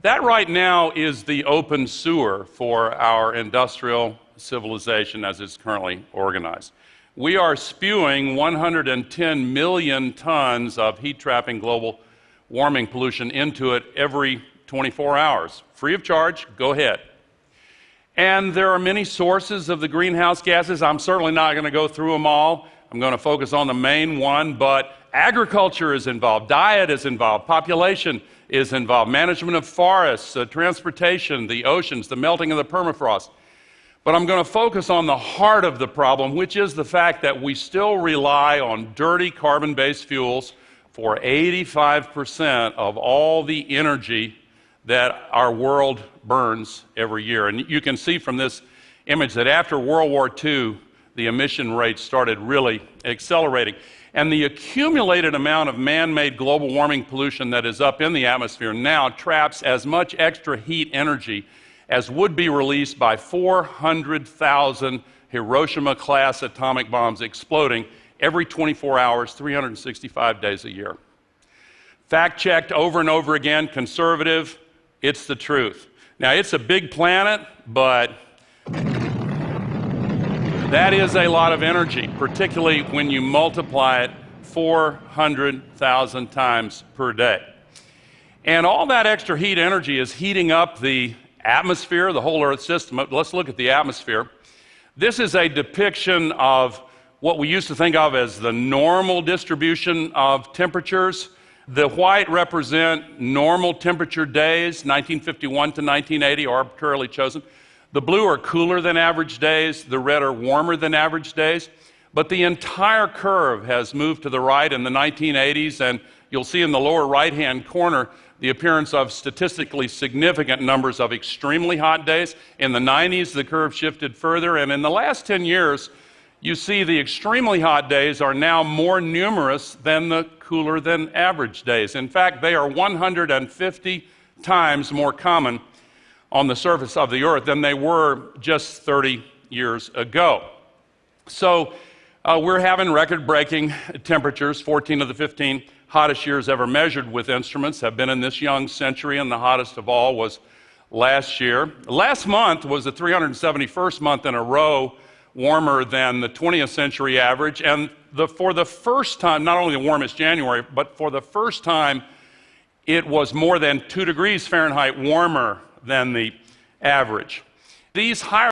That right now is the open sewer for our industrial civilization as it's currently organized. We are spewing 110 million tons of heat-trapping global warming pollution into it every 24 hours. Free of charge, go ahead. And there are many sources of the greenhouse gases. I'm certainly not going to go through them all. I'm going to focus on the main one, but agriculture is involved, diet is involved, population is involved, management of forests, transportation, the oceans, the melting of the permafrost. But I'm going to focus on the heart of the problem, which is the fact that we still rely on dirty carbon-based fuels for 85% of all the energy that our world burns every year. And you can see from this image that after World War II, the emission rates started really accelerating. And the accumulated amount of man-made global warming pollution that is up in the atmosphere now traps as much extra heat energy as would be released by 400,000 Hiroshima-class atomic bombs exploding every 24 hours, 365 days a year. Fact-checked over and over again, conservative, it's the truth. Now, it's a big planet, but that is a lot of energy, particularly when you multiply it 400,000 times per day. And all that extra heat energy is heating up the atmosphere, the whole Earth system. Let's look at the atmosphere. This is a depiction of what we used to think of as the normal distribution of temperatures. The white represent normal temperature days, 1951 to 1980, arbitrarily chosen. The blue are cooler than average days, the red are warmer than average days. But the entire curve has moved to the right in the 1980s, and you'll see in the lower right-hand corner the appearance of statistically significant numbers of extremely hot days. In the 90s, the curve shifted further, and in the last 10 years, you see the extremely hot days are now more numerous than the cooler than average days. In fact, they are 150 times more common on the surface of the Earth than they were just 30 years ago. So we're having record-breaking temperatures. 14 of the 15 hottest years ever measured with instruments have been in this young century, and the hottest of all was last year. Last month was the 371st month in a row warmer than the 20th century average, and for the first time, not only the warmest January, but for the first time, it was more than 2 degrees Fahrenheit warmer than the average. These higher